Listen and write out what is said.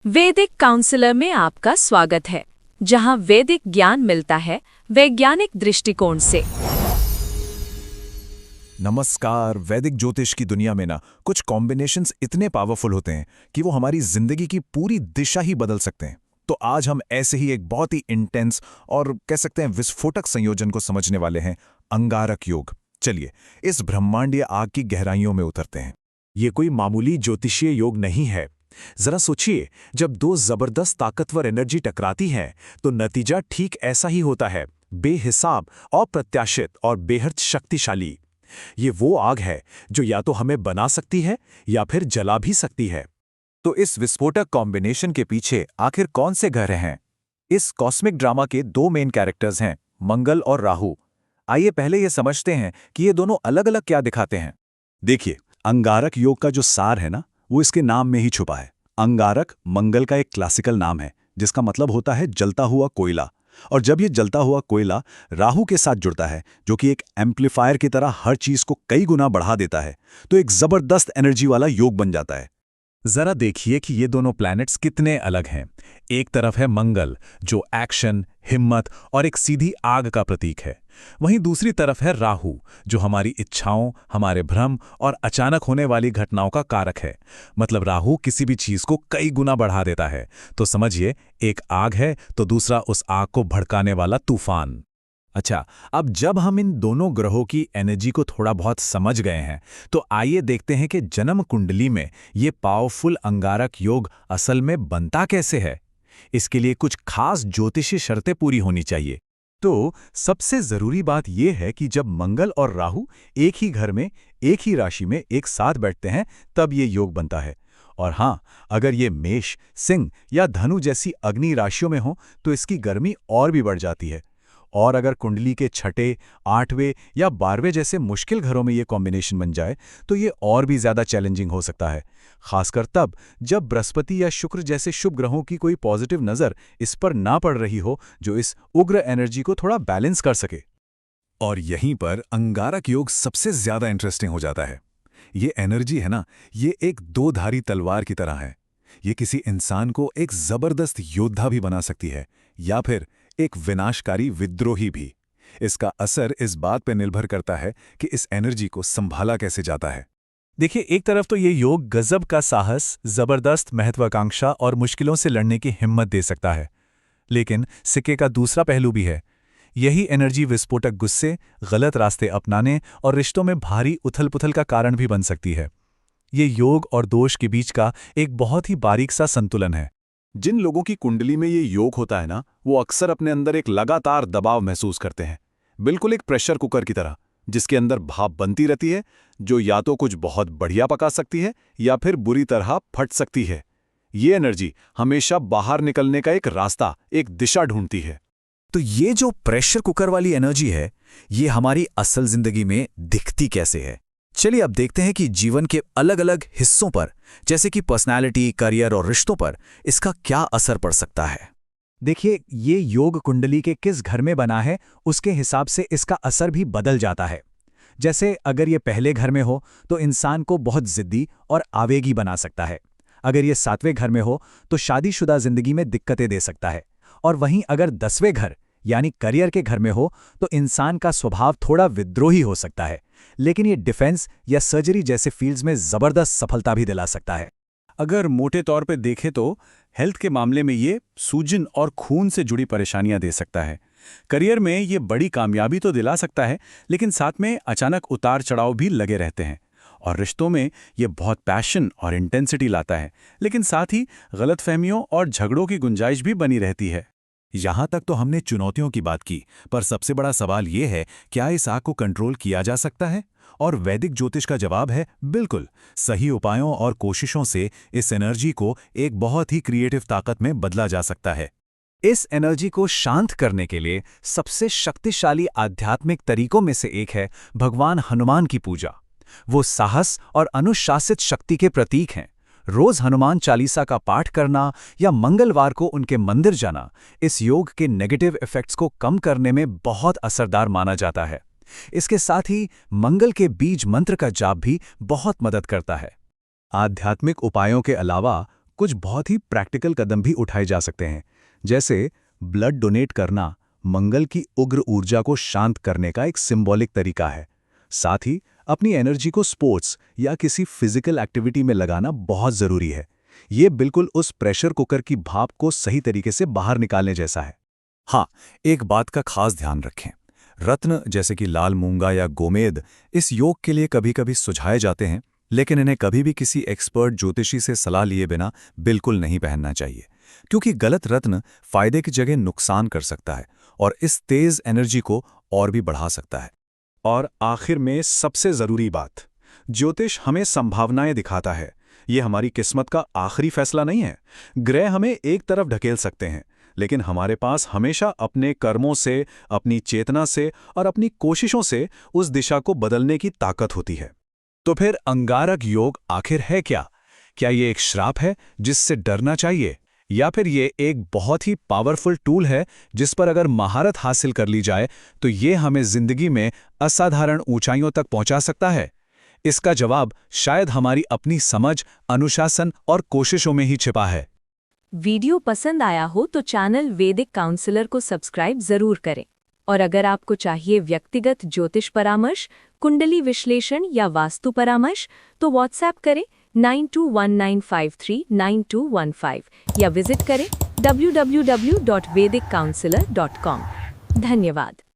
वैदिक काउंसलर में आपका स्वागत है, जहां वैदिक ज्ञान मिलता है वैज्ञानिक दृष्टिकोण से। नमस्कार। वैदिक ज्योतिष की दुनिया में ना कुछ कॉम्बिनेशंस इतने पावरफुल होते हैं कि वो हमारी जिंदगी की पूरी दिशा ही बदल सकते हैं। तो आज हम ऐसे ही एक बहुत ही इंटेंस और कह सकते हैं विस्फोटक संयोजन को समझने वाले हैं, अंगारक योग। चलिए इस ब्रह्मांडीय आग की गहराइयों में उतरते हैं। ये कोई मामूली ज्योतिषीय योग नहीं है। जरा सोचिए, जब दो जबरदस्त ताकतवर एनर्जी टकराती है तो नतीजा ठीक ऐसा ही होता है, बेहिसाब, अप्रत्याशित और बेहद शक्तिशाली। ये वो आग है जो या तो हमें बना सकती है या फिर जला भी सकती है। तो इस विस्फोटक कॉम्बिनेशन के पीछे आखिर कौन से ग्रह हैं? इस कॉस्मिक ड्रामा के दो मेन कैरेक्टर्स हैं, मंगल और राहु। आइए पहले ये समझते हैं कि ये दोनों अलग अलग क्या दिखाते हैं। देखिए, अंगारक योग का जो सार है ना, वो इसके नाम में ही छुपा है। अंगारक मंगल का एक क्लासिकल नाम है, जिसका मतलब होता है जलता हुआ कोयला। और जब ये जलता हुआ कोयला राहु के साथ जुड़ता है, जो कि एक एम्पलीफायर की तरह हर चीज को कई गुना बढ़ा देता है, तो एक जबरदस्त एनर्जी वाला योग बन जाता है। जरा देखिए कि ये दोनों प्लैनेट्स कितने अलग हैं। एक तरफ है मंगल, जो एक्शन, हिम्मत और एक सीधी आग का प्रतीक है। वहीं दूसरी तरफ है राहु, जो हमारी इच्छाओं, हमारे भ्रम और अचानक होने वाली घटनाओं का कारक है। मतलब राहु किसी भी चीज को कई गुना बढ़ा देता है। तो समझिए, एक आग है तो दूसरा उस आग को भड़काने वाला तूफान। अच्छा, अब जब हम इन दोनों ग्रहों की एनर्जी को थोड़ा बहुत समझ गए हैं, तो आइए देखते हैं कि जन्म कुंडली में ये पावरफुल अंगारक योग असल में बनता कैसे है। इसके लिए कुछ खास ज्योतिषी शर्तें पूरी होनी चाहिए। तो सबसे जरूरी बात यह है कि जब मंगल और राहु एक ही घर में, एक ही राशि में एक साथ बैठते हैं, तब ये योग बनता है। और हाँ, अगर ये मेष, सिंह या धनु जैसी अग्नि राशियों में हो तो इसकी गर्मी और भी बढ़ जाती है। और अगर कुंडली के छठे, आठवें या 12वें जैसे मुश्किल घरों में ये कॉम्बिनेशन बन जाए तो ये और भी ज्यादा चैलेंजिंग हो सकता है, खासकर तब जब बृहस्पति या शुक्र जैसे शुभ ग्रहों की कोई पॉजिटिव नज़र इस पर ना पड़ रही हो, जो इस उग्र एनर्जी को थोड़ा बैलेंस कर सके। और यहीं पर अंगारक योग सबसे ज्यादा इंटरेस्टिंग हो जाता है। ये एनर्जी है ना, ये एक दो-धारी तलवार की तरह है। ये किसी इंसान को एक जबरदस्त योद्धा भी बना सकती है या फिर एक विनाशकारी विद्रोही भी। इसका असर इस बात पर निर्भर करता है कि इस एनर्जी को संभाला कैसे जाता है। देखिए, एक तरफ तो ये योग गजब का साहस, जबरदस्त महत्वाकांक्षा और मुश्किलों से लड़ने की हिम्मत दे सकता है। लेकिन सिक्के का दूसरा पहलू भी है। यही एनर्जी विस्फोटक गुस्से, गलत रास्ते अपनाने और रिश्तों में भारी उथल-पुथल का कारण भी बन सकती है। ये योग और दोष के बीच का एक बहुत ही बारीक सा संतुलन है। जिन लोगों की कुंडली में ये योग होता है ना, वो अक्सर अपने अंदर एक लगातार दबाव महसूस करते हैं, बिल्कुल एक प्रेशर कुकर की तरह, जिसके अंदर भाप बनती रहती है, जो या तो कुछ बहुत बढ़िया पका सकती है या फिर बुरी तरह फट सकती है। ये एनर्जी हमेशा बाहर निकलने का एक रास्ता, एक दिशा ढूंढती है। तो ये जो प्रेशर कुकर वाली एनर्जी है, ये हमारी असल जिंदगी में दिखती कैसे है? चलिए अब देखते हैं कि जीवन के अलग अलग हिस्सों पर, जैसे कि पर्सनालिटी, करियर और रिश्तों पर इसका क्या असर पड़ सकता है। देखिए, ये योग कुंडली के किस घर में बना है, उसके हिसाब से इसका असर भी बदल जाता है। जैसे अगर ये पहले घर में हो तो इंसान को बहुत जिद्दी और आवेगी बना सकता है। अगर ये 7वें घर में हो तो शादीशुदा जिंदगी में दिक्कतें दे सकता है। और वहीं अगर 10वें घर यानी करियर के घर में हो तो इंसान का स्वभाव थोड़ा विद्रोही हो सकता है, लेकिन ये डिफेंस या सर्जरी जैसे फील्ड्स में जबरदस्त सफलता भी दिला सकता है। अगर मोटे तौर पे देखें तो हेल्थ के मामले में ये सूजन और खून से जुड़ी परेशानियां दे सकता है। करियर में ये बड़ी कामयाबी तो दिला सकता है, लेकिन साथ में अचानक उतार चढ़ाव भी लगे रहते हैं। और रिश्तों में ये बहुत पैशन और इंटेंसिटी लाता है, लेकिन साथ ही गलतफहमियों और झगड़ों की गुंजाइश भी बनी रहती है। यहाँ तक तो हमने चुनौतियों की बात की, पर सबसे बड़ा सवाल ये है, क्या इस आग को कंट्रोल किया जा सकता है? और वैदिक ज्योतिष का जवाब है बिल्कुल। सही उपायों और कोशिशों से इस एनर्जी को एक बहुत ही क्रिएटिव ताकत में बदला जा सकता है। इस एनर्जी को शांत करने के लिए सबसे शक्तिशाली आध्यात्मिक तरीकों में से एक है भगवान हनुमान की पूजा। वो साहस और अनुशासित शक्ति के प्रतीक हैं। रोज हनुमान चालीसा का पाठ करना या मंगलवार को उनके मंदिर जाना इस योग के नेगेटिव इफेक्ट्स को कम करने में बहुत असरदार माना जाता है। इसके साथ ही मंगल के बीज मंत्र का जाप भी बहुत मदद करता है। आध्यात्मिक उपायों के अलावा कुछ बहुत ही प्रैक्टिकल कदम भी उठाए जा सकते हैं, जैसे ब्लड डोनेट करना मंगल की उग्र ऊर्जा को शांत करने का एक सिंबॉलिक तरीका है। साथ ही अपनी एनर्जी को स्पोर्ट्स या किसी फिजिकल एक्टिविटी में लगाना बहुत जरूरी है। ये बिल्कुल उस प्रेशर कुकर की भाप को सही तरीके से बाहर निकालने जैसा है। हाँ, एक बात का खास ध्यान रखें। रत्न जैसे कि लाल मूंगा या गोमेद इस योग के लिए कभी-कभी सुझाए जाते हैं, लेकिन इन्हें कभी भी किसी एक्सपर्ट ज्योतिषी से सलाह लिए बिना बिल्कुल नहीं पहनना चाहिए, क्योंकि गलत रत्न फायदे की जगह नुकसान कर सकता है और इस तेज एनर्जी को और भी बढ़ा सकता है। और आखिर में सबसे जरूरी बात, ज्योतिष हमें संभावनाएं दिखाता है। ये हमारी किस्मत का आखिरी फैसला नहीं है। ग्रह हमें एक तरफ ढकेल सकते हैं, लेकिन हमारे पास हमेशा अपने कर्मों से, अपनी चेतना से और अपनी कोशिशों से उस दिशा को बदलने की ताकत होती है। तो फिर अंगारक योग आखिर है क्या? क्या ये एक श्राप है जिससे डरना चाहिए, या फिर ये एक बहुत ही पावरफुल टूल है जिस पर अगर महारत हासिल कर ली जाए तो ये हमें जिंदगी में असाधारण ऊंचाइयों तक पहुंचा सकता है? इसका जवाब शायद हमारी अपनी समझ, अनुशासन और कोशिशों में ही छिपा है। वीडियो पसंद आया हो तो चैनल वैदिक काउंसलर को सब्सक्राइब जरूर करें। और अगर आपको चाहिए व्यक्तिगत ज्योतिष परामर्श, कुंडली विश्लेषण या वास्तु परामर्श, तो व्हाट्सएप करें 9219539215 या विजिट करें www.vediccounselor.com। धन्यवाद।